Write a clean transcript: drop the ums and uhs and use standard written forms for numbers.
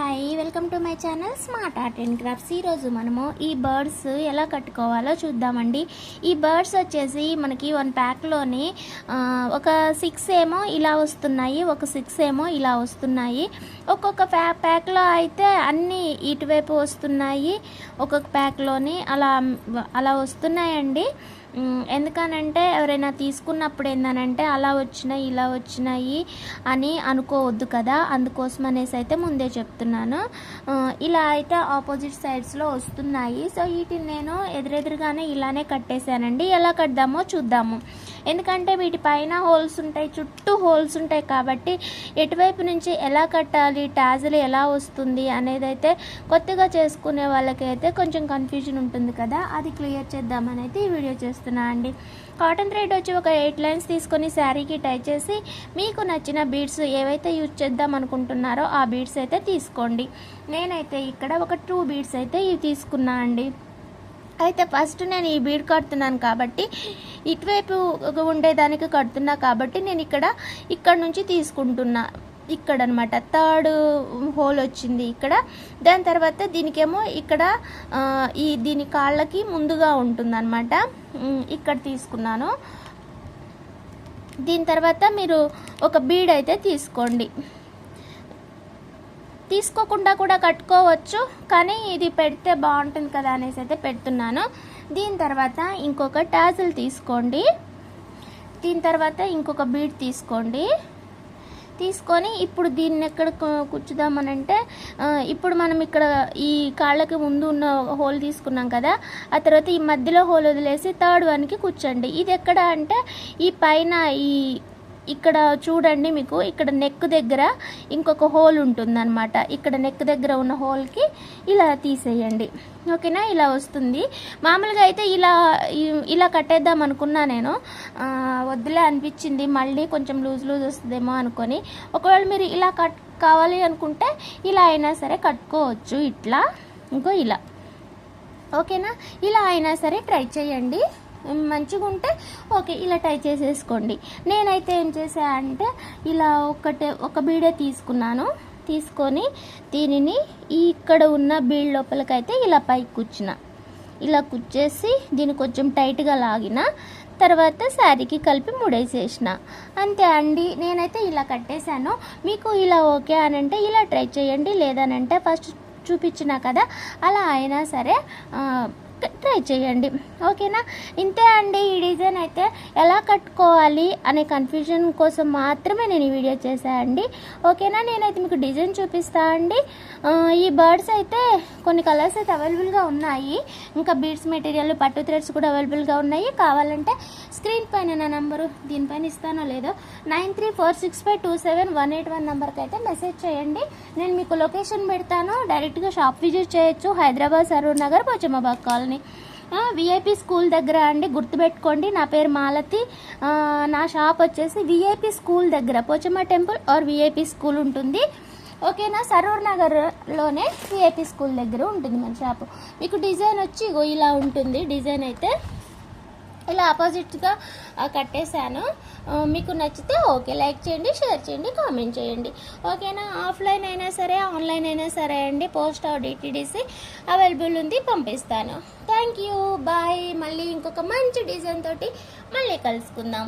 Hi, welcome to my channel smart art and crafts. ఈరోజు మనము ఈ బర్డ్స్ ఎలా కట్టుకోవాలో చూద్దామండి. ఈ బర్డ్స్ వచ్చేసి మనకి వన్ ప్యాక్లోని ఒక 6 ఏమో ఇలా వస్తున్నాయి, ఒక 6 ఏమో ఇలా వస్తున్నాయి. ఒక్కొక్క ప్యాక్లో అయితే అన్నీ ఇటువైపు వస్తున్నాయి, ఒక్కొక్క ప్యాక్లోని అలా వస్తున్నాయండి. ఎందుకనంటే ఎవరైనా తీసుకున్నప్పుడు ఏందనంటే అలా వచ్చినాయి ఇలా వచ్చినాయి అని అనుకోవద్దు కదా, అందుకోసం అనేసి అయితే ముందే చెప్తున్నాను. ఇలా అయితే ఆపోజిట్ సైడ్స్లో వస్తున్నాయి. సో వీటిని నేను ఎదురెదురుగానే ఇలానే కట్టేశానండి. ఎలా కడదామో చూద్దాము. ఎందుకంటే వీటి పైన హోల్స్ ఉంటాయి, చుట్టూ హోల్స్ ఉంటాయి కాబట్టి ఎటువైపు నుంచి ఎలా కట్టాలి, టాజిల్ ఎలా వస్తుంది అనేది అయితే కొత్తగా చేసుకునే వాళ్ళకైతే కొంచెం కన్ఫ్యూజన్ ఉంటుంది కదా, అది క్లియర్ చేద్దామని అయితే ఈ వీడియో చేస్తున్నా అండి. కాటన్ థ్రెడ్ వచ్చి ఒక 8 లైన్స్ తీసుకొని శారీకి టై చేసి మీకు నచ్చిన బీడ్స్ ఏవైతే యూజ్ చేద్దాం అనుకుంటున్నారో ఆ బీడ్స్ అయితే తీసుకోండి. నేనైతే ఇక్కడ ఒక 2 బీడ్స్ అయితే ఇవి తీసుకున్నా అండి. అయితే ఫస్ట్ నేను ఈ బీడ్ కడుతున్నాను కాబట్టి ఇటువైపు ఉండేదానికి కడుతున్నా కాబట్టి నేను ఇక్కడ నుంచి తీసుకుంటున్నా. ఇక్కడ అనమాట 3rd హోల్ వచ్చింది ఇక్కడ. దాని తర్వాత దీనికేమో ఇక్కడ దీని కాళ్ళకి ముందుగా ఉంటుందన్నమాట, ఇక్కడ తీసుకున్నాను. దీని తర్వాత మీరు ఒక బీడ్ అయితే తీసుకోండి. తీసుకోకుండా కూడా కట్టుకోవచ్చు, కానీ ఇది పెడితే బాగుంటుంది కదా అనేసి అయితే పెడుతున్నాను. దీని తర్వాత ఇంకొక టాజిల్ తీసుకోండి. దీని తర్వాత ఇంకొక బీడ్ తీసుకోండి. తీసుకొని ఇప్పుడు దీన్ని ఎక్కడ కూర్చుదామనంటే, ఇప్పుడు మనం ఇక్కడ ఈ కాళ్ళకి ముందు ఉన్న హోల్ తీసుకున్నాం కదా, ఆ తర్వాత ఈ మధ్యలో హోల్ వదిలేసి 3rd వన్కి కూర్చోండి. ఇది ఎక్కడ అంటే ఈ పైన ఇక్కడ చూడండి, మీకు ఇక్కడ నెక్ దగ్గర ఇంకొక హోల్ ఉంటుందన్నమాట. ఇక్కడ నెక్ దగ్గర ఉన్న హోల్కి ఇలా తీసేయండి. ఓకేనా, ఇలా వస్తుంది. మామూలుగా అయితే ఇలా కట్టేద్దాం అనుకున్నా నేను, వద్దులే అనిపించింది, మళ్ళీ కొంచెం లూజ్ వస్తుందేమో అనుకొని. ఒకవేళ మీరు ఇలా కావాలి అనుకుంటే ఇలా అయినా సరే కట్టుకోవచ్చు, ఇట్లా ఇలా. ఓకేనా, ఇలా అయినా సరే ట్రై చేయండి, మంచిగా ఉంటే ఓకే, ఇలా ట్రై చేసేసుకోండి. నేనైతే ఏం చేసా అంటే ఇలా ఒక బీడే తీసుకున్నాను. తీసుకొని దీనిని ఇక్కడ ఉన్న బీడ్ లోపలికైతే ఇలా పైకి కూర్చున్నా. ఇలా కూర్చేసి దీన్ని కొంచెం టైట్గా లాగిన తర్వాత శారీకి కలిపి ముడేసేసిన. అంతే అండి, నేనైతే ఇలా కట్టేశాను. మీకు ఇలా ఓకే అని అంటే ఇలా ట్రై చేయండి, లేదనంటే ఫస్ట్ చూపించినా కదా అలా అయినా సరే ట్రై చేయండి. ఓకేనా, ఇంతే అండి. ఈ డిజైన్ అయితే ఎలా కట్టుకోవాలి అనే కన్ఫ్యూజన్ కోసం మాత్రమే నేను ఈ వీడియో చేశాను అండి. ఓకేనా, నేనైతే మీకు డిజైన్ చూపిస్తా అండి. ఈ బర్డ్స్ అయితే కొన్ని కలర్స్ అయితే అవైలబుల్గా ఉన్నాయి, ఇంకా బీడ్స్ మెటీరియల్, పట్టు థ్రెడ్స్ కూడా అవైలబుల్గా ఉన్నాయి. కావాలంటే స్క్రీన్ పైన నా నంబరు దీనిపైన ఇస్తానో లేదో 9346527181 నెంబర్కి అయితే మెసేజ్ చేయండి. నేను మీకు లొకేషన్ పెడతాను, డైరెక్ట్గా షాప్ విజిట్ చేయొచ్చు. Hyderabad Saroor Nagar Pochammabagh colony, VIP school దగ్గర అండి. గుర్తుపెట్టుకోండి, నా పేరు మాలతి. నా షాప్ వచ్చేసి విఐపి స్కూల్ దగ్గర, Pochamma temple or VIP school ఉంటుంది. ఓకేనా, సరూర్ నగర్లోనే విఐపి స్కూల్ దగ్గర ఉంటుంది మన షాపు. మీకు డిజైన్ వచ్చి ఇలా ఉంటుంది. డిజైన్ అయితే ఇలా ఆపోజిట్గా కట్టేశాను. మీకు నచ్చితే ఓకే, లైక్ చేయండి, షేర్ చేయండి, కామెంట్ చేయండి. ఓకేనా, ఆఫ్లైన్ అయినా సరే ఆన్లైన్ అయినా సరే అండి, పోస్ట్ ఆర్ డిటిడిసి అవైలబుల్ ఉంది, పంపిస్తాను. Thank you, bye. మళ్ళీ ఇంకొక మంచి డిజైన్ తోటి మళ్ళీ కలుసుకుందాం.